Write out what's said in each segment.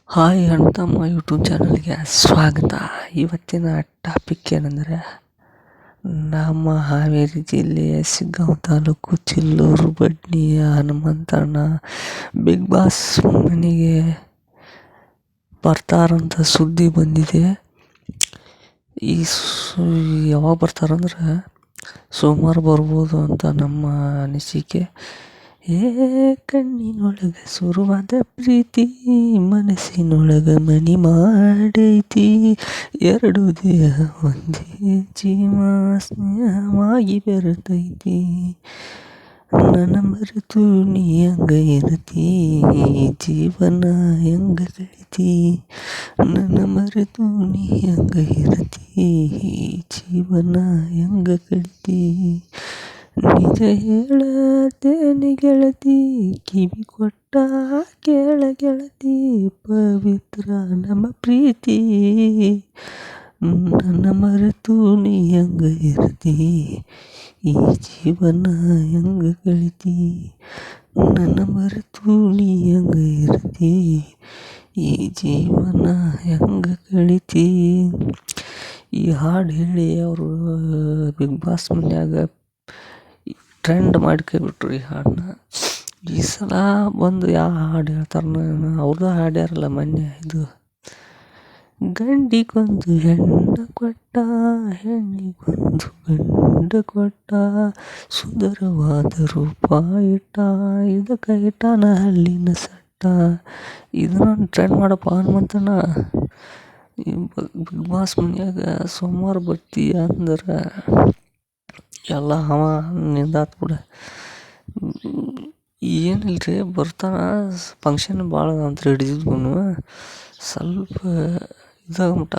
Hi ಅಣ್ತಮ್ಮ YouTube ಚಾನಲ್ಗೆ ಸ್ವಾಗತ. ಇವತ್ತಿನ ಟಾಪಿಕ್ ಏನಂದರೆ, ನಮ್ಮ ಹಾವೇರಿ ಜಿಲ್ಲೆಯ ಸಿಗ್ಗಾಂವ್ ತಾಲೂಕು ಚಿಲ್ಲೂರು ಬಡ್ನಿಯ ಹನುಮಂತಣ್ಣ ಬಿಗ್ ಬಾಸ್ ಮನೆಗೆ ಬರ್ತಾರಂತ ಸುದ್ದಿ ಬಂದಿದೆ. ಯಾವಾಗ ಬರ್ತಾರಂದ್ರೆ ಸೋಮವಾರ ಬರ್ಬೋದು ಅಂತ ನಮ್ಮ ಅನಿಸಿಕೆ. ಕಣ್ಣಿನೊಳಗ ಶುರುವಾದ ಪ್ರೀತಿ ಮನಸ್ಸಿನೊಳಗ ಮನಿ ಮಾಡೈತಿ, ಎರಡು ದೇಹ ಒಂದೇ ಜೀವ ಸ್ನೇಹವಾಗಿ ಬೆರೆತೈತಿ, ನನ್ನ ಮರೆತು ನೀ ಹೆಂಗ ಇರತಿ, ಜೀವನ ಹೆಂಗ ಕಳಿತಿ, ನನ್ನ ಮರೆತು ನೀ ಹೆಂಗ ಇರತಿ, ಜೀವನ ಹೆಂಗ ಕಳಿತಿ, ನಿಜ ಹೇಳತೇನೆ ಗೆಳತಿ, ಕಿವಿ ಕೊಟ್ಟ ಕೇಳ ಗೆಳತಿ, ಪವಿತ್ರ ನಮ್ಮ ಪ್ರೀತಿ, ನನ್ನ ಮರೆತು ನೀ ಹೆಂಗ ಇರತಿ, ಈ ಜೀವನ ಹೆಂಗ ಕಳಿತಿ, ನನ್ನ ಮರೆತು ನೀ ಹೆಂಗ ಇರತಿ, ಈ ಜೀವನ ಹೆಂಗ ಕಳಿತಿ. ಈ ಹಾಡು ಹೇಳಿ ಅವರು ಬಿಗ್ ಬಾಸ್ ಮನ್ಯಾಗ ಟ್ರೆಂಡ್ ಮಾಡ್ಕೊಬಿಟ್ರು ಈ ಹಾಡನ್ನ. ಈ ಸಲ ಬಂದು ಯಾವ ಹಾಡು ಹೇಳ್ತಾರ, ಅವ್ರದ್ದು ಹಾಡ್ಯಾರಲ್ಲ ಮೊನ್ನೆ, ಇದು ಗಂಡಿಗೊಂದು ಹೆಣ್ಣ ಕೊಟ್ಟ, ಹೆಣ್ಣಿಗೊಂದು ಗಂಡ ಕೊಟ್ಟ, ಸುಂದರವಾದ ರೂಪ ಇಟ್ಟ, ಇದಕ್ಕೆ ಇಟ್ಟಾನ ಹಲ್ಲಿನ ಸಟ್ಟ. ಇದನ್ನ ಟ್ರೆಂಡ್ ಮಾಡಪ್ಪ ಹನುಮಂತಣ್ಣ. ಬಿಗ್ ಬಾಸ್ ಮನ್ಯಾಗ ಸೋಮವಾರ ಬರ್ತೀಯ ಅಂದ್ರೆ ಎಲ್ಲ ಅವ ನಿಂದಾತ್ ಬಿಡ. ಏನಿಲ್ರಿ, ಬರ್ತಾನ. ಫಂಕ್ಷನ್ ಭಾಳ ಅಂತ ಹಿಡಿದಿದ್ವು, ಸ್ವಲ್ಪ ಇದಾಗ್ಬಿಟ್ಟ.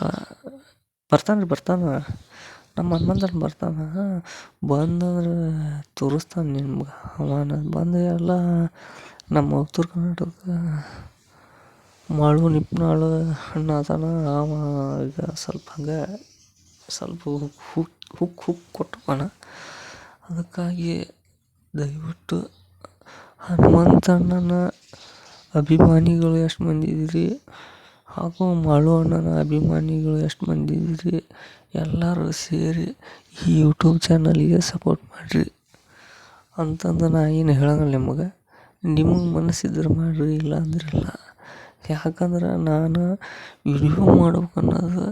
ಬರ್ತಾನ ನಮ್ಮ ಹನುಮಂತನ ಬರ್ತಾನ. ಬಂದಂದ್ರೆ ತೋರಿಸ್ತಾನೆ ನಿಮ್ಗೆ. ಅವನ ಬಂದು ಎಲ್ಲ ನಮ್ಮ ಉತ್ತರ ಕರ್ನಾಟಕದ ಮಾಳು ನಿಪ್ನಾಳು ಅಣ್ಣ ಅದಾನ. ಅವ ಈಗ ಸ್ವಲ್ಪ ಹಂಗೆ ಸ್ವಲ್ಪ ಹುಕ್ ಕೊಟ್ಟವನ. ಅದಕ್ಕಾಗಿ ದಯವಿಟ್ಟು ಹನುಮಂತಣ್ಣನ ಅಭಿಮಾನಿಗಳು ಎಷ್ಟು ಮಂದಿ ಇದ್ದೀರಿ, ಹಾಗೂ ಮಾಳು ಅಣ್ಣನ ಅಭಿಮಾನಿಗಳು ಎಷ್ಟು ಮಂದಿ ಇದ್ದೀರಿ, ಎಲ್ಲರೂ ಸೇರಿ ಈ ಯೂಟ್ಯೂಬ್ ಚಾನಲ್ಗೆ ಸಪೋರ್ಟ್ ಮಾಡಿರಿ ಅಂತಂದು ನಾ ಏನು ಹೇಳಂಗಿಲ್ಲ ನಿಮಗೆ. ನಿಮಗೆ ಮನಸ್ಸಿದ್ರೆ ಮಾಡಿರಿ, ಇಲ್ಲ ಅಂದ್ರಿಲ್ಲ. ಯಾಕಂದ್ರೆ ನಾನು ವಿಡಿಯೋ ಮಾಡ್ಬೇಕನ್ನೋದು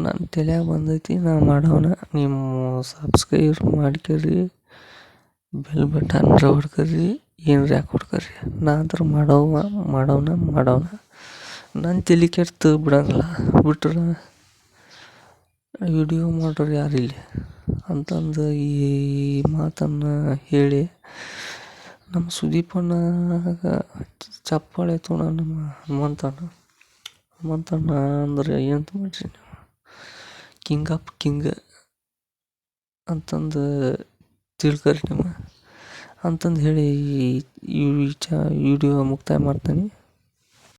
ನನ್ನ ತಲೆಯಾಗ ಬಂದೈತಿ, ನಾ ಮಾಡವನ. ನೀವು ಸಬ್ಸ್ಕ್ರೈಬ್ ಮಾಡ್ಕೊರಿ, ಬೆಲ್ ಬಟನ್ ಹೊಡ್ಕೊರಿ, ಏನ್ರಿ ಯಾಕೆ ಹೊಡ್ಕೊರಿ. ನಾ ಅಂದ್ರೆ ಮಾಡವನ. ನನ್ನ ತಲೆ ಕೆಡ್ತು ಬಿಡಂಗಿಲ್ಲ, ಬಿಟ್ರೆ ವಿಡಿಯೋ ಮಾಡೋರು ಯಾರಿಲ್ಲ ಅಂತಂದು ಈ ಮಾತನ್ನು ಹೇಳಿ ನಮ್ಮ ಸುದೀಪಣ್ಣಗ ಚಪ್ಪಾಳೆ ತೊಗೊಂಡ. ನಮ್ಮ ಹನುಮಂತಣ್ಣ ಅಂದ್ರೆ ಏನಂತ ಮಾಡ್ರಿ ನೀವು, ಕಿಂಗ್ ಆಫ್ ಕಿಂಗ್ ಅಂತಂದು ತಿಳ್ಕೊರಿ ನೀವು ಅಂತಂದು ಹೇಳಿ ಈ ವಿಡಿಯೋ ಮುಕ್ತಾಯ ಮಾಡ್ತೀನಿ.